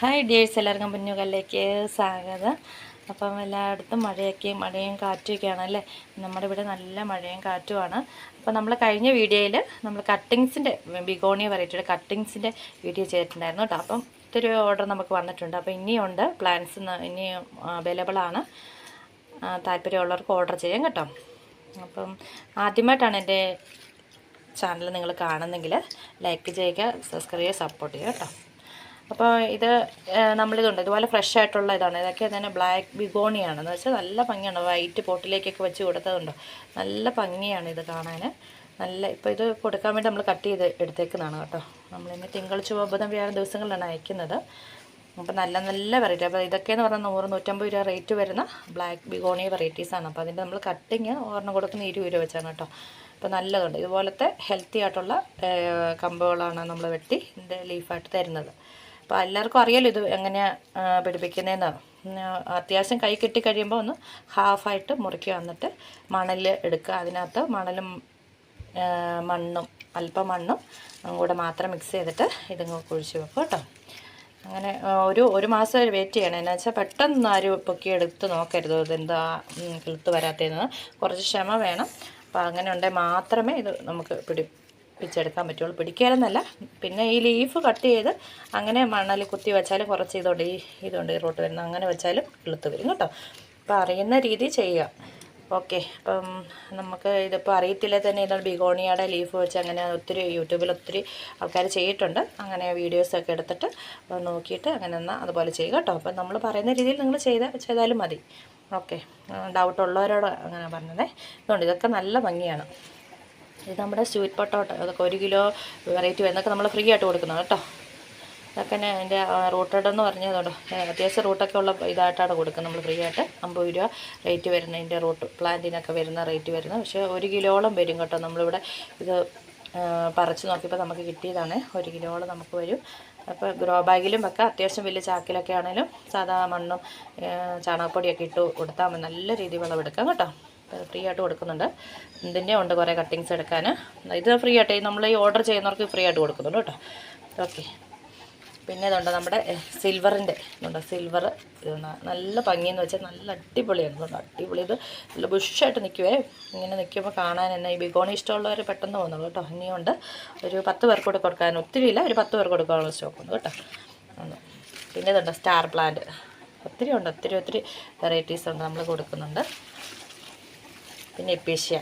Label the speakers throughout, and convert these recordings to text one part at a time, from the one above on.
Speaker 1: Hi dears, എല്ലാവർക്കും കുഞ്ഞുകളിലേക്ക് സ്വാഗതം. അപ്പം എല്ലായിടത്തും മഴയും കാറ്റുമൊക്കെയാണ് അല്ലേ. നമ്മുടെ ഇവിടെ നല്ല മഴയും കാറ്റുമാണ്. അപ്പോൾ നമ്മൾ കഴിഞ്ഞ വീഡിയോയിൽ നമ്മൾ കട്ടിങ്സിൻ്റെ ബിഗോണിയ വെറൈറ്റിയുടെ കട്ടിങ്സിൻ്റെ വീഡിയോ ചെയ്തിട്ടുണ്ടായിരുന്നു കേട്ടോ. അപ്പം ഇത്തിരി ഓർഡർ നമുക്ക് വന്നിട്ടുണ്ട്. അപ്പോൾ ഇനിയുണ്ട് പ്ലാൻസ്, ഇനിയും അവൈലബിളാണ്. താല്പര്യമുള്ളവർക്ക് ഓർഡർ ചെയ്യാം കേട്ടോ. അപ്പം ആദ്യമായിട്ടാണ് എൻ്റെ ചാനൽ നിങ്ങൾ കാണുന്നെങ്കിൽ ലൈക്ക് ചെയ്യുക, സബ്സ്ക്രൈബ് ചെയ്യുക, സപ്പോർട്ട് ചെയ്യുക കേട്ടോ. അപ്പോൾ ഇത് നമ്മളിതുണ്ട് ഇതുപോലെ ഫ്രഷ് ആയിട്ടുള്ള ഇതാണ്. ഇതൊക്കെ തന്നെ ബ്ലാക്ക് ബിഗോണിയാണെന്ന് വെച്ചാൽ നല്ല ഭംഗിയാണ്. വൈറ്റ് പോട്ടിലേക്കൊക്കെ വെച്ച് കൊടുത്തതുണ്ടോ, നല്ല ഭംഗിയാണ് ഇത് കാണാൻ. നല്ല ഇപ്പോൾ ഇത് കൊടുക്കാൻ വേണ്ടി നമ്മൾ കട്ട് ചെയ്ത് എടുത്തേക്കുന്നതാണ് കേട്ടോ. നമ്മളിന്ന് തിങ്കൾ ചൊവ്വ ബുധൻ വ്യാഴം ദിവസങ്ങളിലാണ് അയക്കുന്നത്. അപ്പോൾ നല്ല വെറൈറ്റി. അപ്പോൾ ഇതൊക്കെയെന്ന് പറഞ്ഞാൽ 100-150 രൂപ റേറ്റ് വരുന്ന ബ്ലാക്ക് ബിഗോണിയ വെറൈറ്റീസാണ്. അപ്പോൾ അതിൻ്റെ നമ്മൾ കട്ടിങ് ഒരെണ്ണം കൊടുക്കുന്ന 20 രൂപ വെച്ചാണ് കേട്ടോ. അപ്പോൾ നല്ലതുണ്ട്. ഇതുപോലത്തെ ഹെൽത്തി ആയിട്ടുള്ള കമ്പുകളാണ് നമ്മൾ വെട്ടി ഇതിൻ്റെ ലീഫായിട്ട് തരുന്നത്. അപ്പോൾ എല്ലാവർക്കും അറിയാലോ ഇത് എങ്ങനെയാണ് പിടിപ്പിക്കുന്നതെന്ന്. അത്യാവശ്യം കൈ കെട്ടി കഴിയുമ്പോൾ ഒന്ന് ഹാഫായിട്ട് മുറിക്കുക, എന്നിട്ട് മണൽ എടുക്കുക. അതിനകത്ത് മണലും മണ്ണും അല്പം മണ്ണും കൂടെ മാത്രം മിക്സ് ചെയ്തിട്ട് ഇതിങ്ങ് കുഴിച്ച് വെക്കും കേട്ടോ. അങ്ങനെ ഒരു മാസം വെയിറ്റ് ചെയ്യണം. എന്നാ വെച്ചാൽ പെട്ടെന്ന് ആരും പൊക്കിയെടുത്ത് നോക്കരുത് ഇതെന്താ കിളുത്ത് വരാത്തതെന്ന്. കുറച്ച് ക്ഷമ വേണം. അപ്പോൾ അങ്ങനെ ഉണ്ടെങ്കിൽ മാത്രമേ ഇത് നമുക്ക് പിടിച്ചെടുക്കാൻ പറ്റുള്ളൂ. പിടിക്കാനെന്നല്ല, പിന്നെ ഈ ലീഫ് കട്ട് ചെയ്ത് അങ്ങനെ മണ്ണൽ കുത്തി വെച്ചാലും കുറച്ച് ഇതുകൊണ്ട് ഈ റൂട്ട് വരുന്ന അങ്ങനെ വെച്ചാലും കിളുത്ത് വരും കേട്ടോ. അപ്പോൾ അറിയുന്ന രീതി ചെയ്യുക. ഓക്കെ. അപ്പം നമുക്ക് ഇതിപ്പോൾ അറിയത്തില്ലേ തന്നെ ഇതാണ് ബിഗോണിയയുടെ ലീഫ് വെച്ച് അങ്ങനെ യൂട്യൂബിൽ ഒത്തിരി ആൾക്കാർ ചെയ്തിട്ടുണ്ട്. അങ്ങനെ വീഡിയോസൊക്കെ എടുത്തിട്ട് നോക്കിയിട്ട് അങ്ങനെ എന്നാൽ അതുപോലെ ചെയ്യുക കേട്ടോ. അപ്പം നമ്മൾ പറയുന്ന രീതിയിൽ നിങ്ങൾ ചെയ്താലും മതി. ഓക്കെ. ഡൗട്ടുള്ളവരോട് അങ്ങനെ പറഞ്ഞതേ. ഇതുകൊണ്ട് ഇതൊക്കെ നല്ല ഭംഗിയാണ്. ഇത് നമ്മുടെ സ്വീറ്റ് പൊട്ടോട്ടോ, അതൊക്കെ 1 കിലോ വെറൈറ്റി വരുന്നതൊക്കെ നമ്മൾ ഫ്രീ ആയിട്ട് കൊടുക്കുന്നത് കേട്ടോ. ഇതൊക്കെ തന്നെ അതിൻ്റെ റൂട്ടഡ് എന്ന് പറഞ്ഞതുകൊണ്ടോ അത്യാവശ്യം റൂട്ടൊക്കെ ഉള്ള ഇതായിട്ടാണ് കൊടുക്കുന്നത് നമ്മൾ ഫ്രീ ആയിട്ട്. 50 രൂപ റേറ്റ് വരുന്നതിൻ്റെ റൂട്ട് പ്ലാന്റിനൊക്കെ വരുന്ന റേറ്റ് വരുന്നത്. പക്ഷേ 1 കിലോളം വരും കേട്ടോ. നമ്മളിവിടെ ഇത് പറിച്ച് നോക്കിയപ്പോൾ നമുക്ക് കിട്ടിയതാണ്. 1 കിലോളം നമുക്ക് വരും. അപ്പോൾ ഗ്രോ ബാഗിലും വെക്കാം, അത്യാവശ്യം വലിയ ചാക്കിലൊക്കെ ആണെങ്കിലും സാധാ മണ്ണും ചാണകപ്പൊടിയൊക്കെ ഇട്ട് കൊടുത്താൽ മതി. നല്ല രീതിയിൽ വിളവെടുക്കാം കേട്ടോ. ഫ്രീ ആയിട്ട് കൊടുക്കുന്നുണ്ട്. ഇതിൻ്റെ ഉണ്ട് കുറേ കട്ടിങ്സ് എടുക്കാൻ. ഇത് ഫ്രീ ആയിട്ട് നമ്മൾ ഈ ഓർഡർ ചെയ്യുന്നവർക്ക് ഫ്രീ ആയിട്ട് കൊടുക്കുന്നുണ്ട് കേട്ടോ. ഓക്കെ. പിന്നെ ഇതുണ്ട് നമ്മുടെ സിൽവറിൻ്റെ ഇതുണ്ട്. സിൽവർ ഇതുണ്ട്. നല്ല ഭംഗിയെന്ന് വെച്ചാൽ നല്ല അടിപൊളിയാണ്. ഇതുണ്ട് അടിപൊളി. ഇത് നല്ല ബുഷായിട്ട് നിൽക്കുവേ. ഇങ്ങനെ നിൽക്കുമ്പോൾ കാണാൻ തന്നെ ഈ ബിഗോണി ഇഷ്ടമുള്ളവർ പെട്ടെന്ന് പോകുന്നുള്ളൂ കേട്ടോ. ഇനിയുണ്ട് ഒരു 10 പേർക്ക് കൂടെ കൊടുക്കാൻ, ഒത്തിരി ഇല്ല, ഒരു 10 പേർക്ക് കൊടുക്കാനുള്ള സ്റ്റോക്കുണ്ട് കേട്ടോ. പിന്നെ ഇതുണ്ട് സ്റ്റാർ പ്ലാന്റ്. ഒത്തിരി ഉണ്ട്, ഒത്തിരി വെറൈറ്റീസ് ഉണ്ട് നമ്മൾ കൊടുക്കുന്നുണ്ട്. പിന്നെ എപ്പീഷ്യ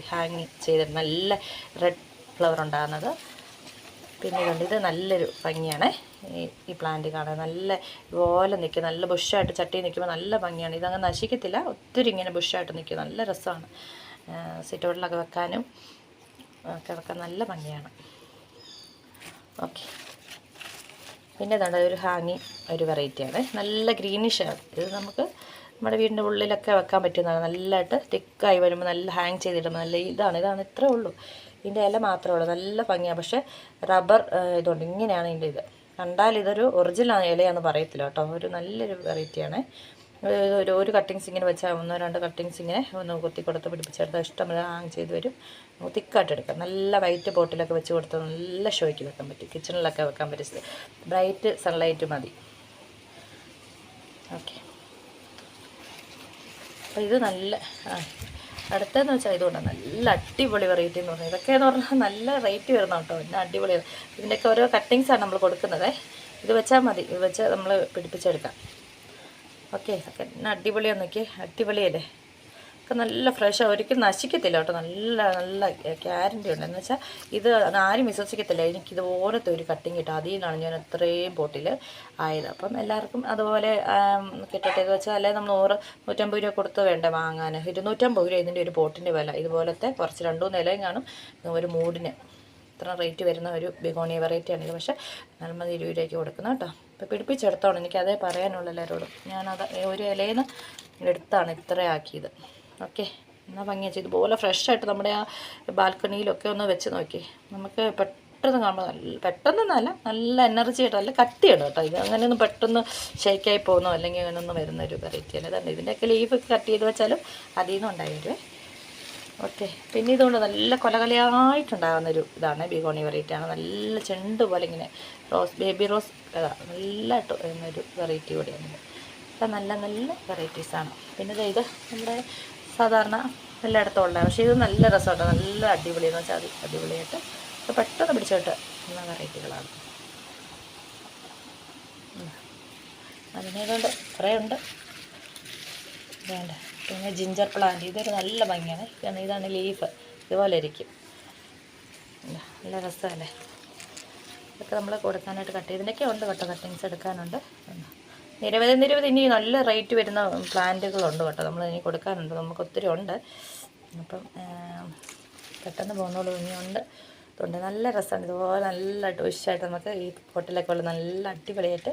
Speaker 1: ഹാങ് ചെയ്തിട്ട് നല്ല റെഡ് ഫ്ലവർ ഉണ്ടാകുന്നത്. പിന്നെ ഇതുണ്ട്. ഇത് നല്ലൊരു ഭംഗിയാണ് ഈ പ്ലാന്റ് കാണാൻ. നല്ല ഇതുപോലെ നിൽക്കും, നല്ല ബുഷായിട്ട് ചട്ടി നിൽക്കുമ്പോൾ നല്ല ഭംഗിയാണ്. ഇതങ്ങ് നശിക്കത്തില്ല, ഒത്തിരി ഇങ്ങനെ ബുഷായിട്ട് നിൽക്കും. നല്ല രസമാണ്. സിറ്റൗട്ടിലൊക്കെ വെക്കാനും ഒക്കെ വെക്കാൻ നല്ല ഭംഗിയാണ്. ഓക്കെ. പിന്നെ ഇതാണ് ഒരു ഹാങ്ങി ഒരു വെറൈറ്റിയാണ്. നല്ല ഗ്രീനിഷാണ്. ഇത് നമുക്ക് നമ്മുടെ വീടിൻ്റെ ഉള്ളിലൊക്കെ വെക്കാൻ പറ്റുന്നതാണ്. നല്ലതായിട്ട് തിക്കായി വരുമ്പോൾ നല്ല ഹാങ് ചെയ്തിടുമ്പോൾ നല്ല ഇതാണ് ഇത്രേ ഉള്ളൂ. ഇതിൻ്റെ ഇല മാത്രമേ ഉള്ളൂ. നല്ല ഭംഗിയാണ്. പക്ഷേ റബ്ബർ ഇതുകൊണ്ട് ഇങ്ങനെയാണ് ഇതിൻ്റെ ഇത്. കണ്ടാൽ ഇതൊരു ഒറിജിനൽ ഇലയാണെന്ന് പറയത്തില്ല കേട്ടോ. നല്ലൊരു വെറൈറ്റിയാണ്. ഒരു കട്ടിങ്സ് ഇങ്ങനെ വെച്ചാൽ 1-2 കട്ടിങ്സ് ഇങ്ങനെ ഒന്ന് കുത്തി കൊടുത്ത് പിടിപ്പിച്ചെടുത്താൽ ഇഷ്ടംപോലെ ഹാങ് ചെയ്ത് വരും. തിക്കായിട്ട് എടുക്കാം. നല്ല വൈറ്റ് പോട്ടിലൊക്കെ വെച്ച് കൊടുത്താൽ നല്ല ഷോയ്ക്ക് വെക്കാൻ പറ്റും. കിച്ചണിലൊക്കെ വെക്കാൻ പറ്റും. ബ്രൈറ്റ് സൺലൈറ്റ് മതി. ഓക്കെ. അപ്പോൾ ഇത് നല്ല അടുത്തതെന്ന് വെച്ചാൽ ഇതുകൊണ്ടാണ് നല്ല അടിപൊളി വെറൈറ്റി എന്ന് പറഞ്ഞാൽ. ഇതൊക്കെയെന്ന് പറഞ്ഞാൽ നല്ല റേറ്റ് വരുന്ന കേട്ടോ. പിന്നെ അടിപൊളിയാണ്. ഇതിൻ്റെയൊക്കെ ഓരോ കട്ടിങ്സാണ് നമ്മൾ കൊടുക്കുന്നത്. ഇത് വെച്ചാൽ മതി. ഇത് വെച്ച് നമ്മൾ പിടിപ്പിച്ചെടുക്കാം. ഓക്കെ. ഇതൊക്കെ പിന്നെ അടിപൊളിയാന്ന് നോക്കി. അടിപൊളിയല്ലേ. ഒക്കെ നല്ല ഫ്രഷാണ്, ഒരിക്കലും നശിക്കത്തില്ല കേട്ടോ. നല്ല ഗ്യാരണ്ടി ഉണ്ട്. എന്ന് വെച്ചാൽ ഇത് ആരും വിശ്വസിക്കത്തില്ല. എനിക്കിതുപോലത്തെ ഒരു കട്ടിങ് കിട്ടും. അതിൽ നിന്നാണ് ഞാൻ ഇത്രയും പോട്ടിൽ ആയത്. അപ്പം എല്ലാവർക്കും അതുപോലെ കിട്ടട്ടെ എന്ന് വെച്ചാൽ. അല്ലെങ്കിൽ നമ്മൾ 150 രൂപ കൊടുത്ത് വേണ്ട വാങ്ങാൻ. 250 രൂപ ഇതിൻ്റെ ഒരു പോട്ടിൻ്റെ വില. ഇതുപോലത്തെ കുറച്ച് 2-3 ഇലയും കാണും. ഒരു മൂടിന് ഇത്ര റേറ്റ് വരുന്ന ഒരു ബിഗോണിയ വെറൈറ്റിയാണിത്. പക്ഷേ നമ്മൾ 20 രൂപയ്ക്ക് കൊടുക്കുന്നത് കേട്ടോ. അപ്പോൾ പിടിപ്പിച്ചെടുത്തോണം. എനിക്കതേ പറയാനുള്ളൂ എല്ലാവരോടും. ഞാനത് ഒരു ഇലയിൽ നിന്ന് എടുത്താണ് ഇത്ര ആക്കിയത്. ഓക്കെ. എന്നാൽ ഭംഗിയാണ്. ഇതുപോലെ ഫ്രഷായിട്ട് നമ്മുടെ ആ ബാൽക്കണിയിലൊക്കെ ഒന്ന് വെച്ച് നോക്കി. നമുക്ക് പെട്ടെന്ന് കാണുമ്പോൾ പെട്ടെന്നല്ല, നല്ല എനർജി ആയിട്ട് നല്ല കട്ടിയാണ് കേട്ടോ. ഇത് അങ്ങനെയൊന്നും പെട്ടെന്ന് ഷേക്കായി പോകുന്നോ അല്ലെങ്കിൽ അങ്ങനെയൊന്നും വരുന്നൊരു വെറൈറ്റിയാണ്. ഇതുണ്ട്. ഇതിൻ്റെയൊക്കെ ലീഫ് കട്ട് ചെയ്ത് വെച്ചാലും അതിൽ നിന്ന് ഉണ്ടായി വരുവേ. ഓക്കെ. പിന്നെ ഇതുകൊണ്ട് നല്ല കൊലകൊലയായിട്ടുണ്ടാകുന്നൊരു ഇതാണ് ബിഗോണി വെറൈറ്റിയാണ്. നല്ല ചെണ്ട് പോലെ ഇങ്ങനെ ബേബി റോസ് നല്ലതായിട്ട് വരുന്നൊരു വെറൈറ്റി കൂടിയാണ്. അപ്പം നല്ല നല്ല വെറൈറ്റീസാണ്. പിന്നെ ഇത് നമ്മുടെ സാധാരണ എല്ലായിടത്തും ഉള്ളതാണ്. പക്ഷേ ഇത് നല്ല രസമുണ്ട്, നല്ല അടിപൊളിയെന്ന് വെച്ചാൽ അടിപൊളിയായിട്ട് പെട്ടെന്ന് പിടിച്ചോട്ട് എന്ന വെറൈറ്റികളാണ്. അതിനേതുകൊണ്ട് കുറേ ഉണ്ട് വേണ്ട. പിന്നെ ജിഞ്ചർ പ്ലാന്റ്, ഇതൊരു നല്ല ഭംഗിയാണ്. കാരണം ഇതാണ് ലീഫ്, ഇതുപോലെ ഇരിക്കും, നല്ല രസമല്ലേ. ഇതൊക്കെ നമ്മൾ കൊടുക്കാനായിട്ട് കട്ട് ചെയ്തിട്ടൊക്കെ ഉണ്ട് കേട്ടോ, കട്ടിങ്സ് എടുക്കാനുണ്ട്. നിരവധി ഇനി നല്ല റേറ്റ് വരുന്ന പ്ലാന്റുകളുണ്ട് കേട്ടോ, നമ്മൾ ഇനി കൊടുക്കാനുണ്ട്, നമുക്ക് ഒത്തിരി ഉണ്ട്. അപ്പം പെട്ടെന്ന് പോകുന്നുള്ളൂ, ഇനിയുണ്ട്. അതുകൊണ്ട് നല്ല രസമാണ്. ഇതുപോലെ നല്ല ഡിഷായിട്ട് നമുക്ക് ഈ പോട്ടിലൊക്കെ ഉള്ള നല്ല അടിപൊളിയായിട്ട്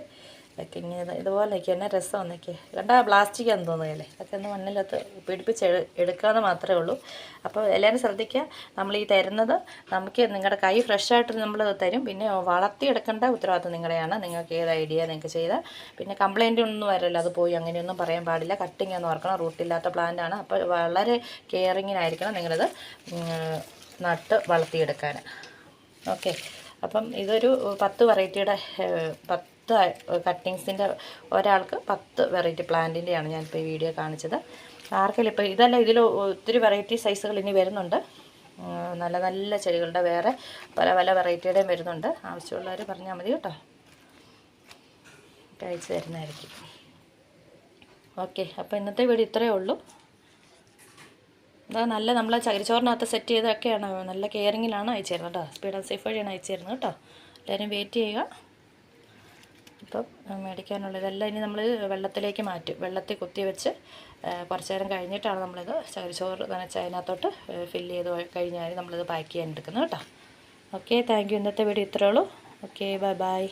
Speaker 1: ഒക്കെ ഇങ്ങനെ ഇതുപോലെയൊക്കെ തന്നെ രസം എന്നൊക്കെ കണ്ടാൽ പ്ലാസ്റ്റിക്കാന്ന് തോന്നുകയല്ലേ. അതൊക്കെ ഒന്ന് മണ്ണിലത്ത് പിടിപ്പിച്ച് എടുക്കാമെന്ന് മാത്രമേ ഉള്ളൂ. അപ്പോൾ എല്ലാവരും ശ്രദ്ധിക്കുക, നമ്മൾ ഈ തരുന്നത് നമുക്ക് നിങ്ങളുടെ കൈ ഫ്രഷായിട്ട് നമ്മൾ തരും. പിന്നെ വളർത്തിയെടുക്കേണ്ട ഉത്തരവാദിത്വം നിങ്ങളുടെയാണ്. നിങ്ങൾക്ക് ഏത് ഐഡിയ നിങ്ങൾക്ക് ചെയ്താൽ പിന്നെ കംപ്ലയിൻ്റ് ഒന്നും വരില്ല, അത് പോയി അങ്ങനെയൊന്നും പറയാൻ പാടില്ല. കട്ടിങ് എന്ന് ഓർക്കണം, റൂട്ടില്ലാത്ത പ്ലാന്റാണ്. അപ്പോൾ വളരെ കെയറിങ്ങിനായിരിക്കണം നിങ്ങളിത് നട്ട് വളർത്തിയെടുക്കാൻ. ഓക്കെ. അപ്പം ഇതൊരു 10 വെറൈറ്റിയുടെ 10 കട്ടിങ്സിൻ്റെ ഒരാൾക്ക് 10 വെറൈറ്റി പ്ലാന്റിൻ്റെയാണ് ഞാനിപ്പോൾ ഈ വീഡിയോ കാണിച്ചത്. ആർക്കെങ്കിലും ഇപ്പോൾ ഇതല്ല, ഇതിൽ ഒത്തിരി വെറൈറ്റി സൈസുകൾ ഇനി വരുന്നുണ്ട്. നല്ല നല്ല ചെടികളുടെ വേറെ പല പല വെറൈറ്റിയുടെയും വരുന്നുണ്ട്. ആവശ്യമുള്ളവർ പറഞ്ഞാൽ മതി കേട്ടോ, അയച്ചു തരുന്നതായിരിക്കും. ഓക്കെ. അപ്പോൾ ഇന്നത്തെ വീഡിയോ ഇത്രയേ ഉള്ളൂ. അതാ നല്ല നമ്മൾ ചകിരിച്ചോറിനകത്ത് സെറ്റ് ചെയ്തൊക്കെയാണ്, നല്ല കെയറിങ്ങിലാണ് അയച്ചു തരുന്നത് കേട്ടോ. സ്പീഡ് ആൻഡ് സേഫ് വഴിയാണ് അയച്ചു തരുന്നത് കേട്ടോ. എല്ലാവരും വെയിറ്റ് ചെയ്യുക. ഇപ്പം മേടിക്കാനുള്ളതെല്ലാം ഇനി നമ്മൾ വെള്ളത്തിലേക്ക് മാറ്റും. വെള്ളത്തിൽ കുത്തി വെച്ച് കുറച്ച് നേരം കഴിഞ്ഞിട്ടാണ് നമ്മളിത് ചകിരിച്ചോറ് നനച്ച് അതിനകത്തോട്ട് ഫില്ല് ചെയ്ത് കഴിഞ്ഞാൽ നമ്മളിത് പാക്ക് ചെയ്യാൻ എടുക്കുന്നത് കേട്ടോ. Okay, thank you. ഇന്നത്തെ വീഡിയോ ഇത്രയേ ഉള്ളൂ. Okay, bye bye.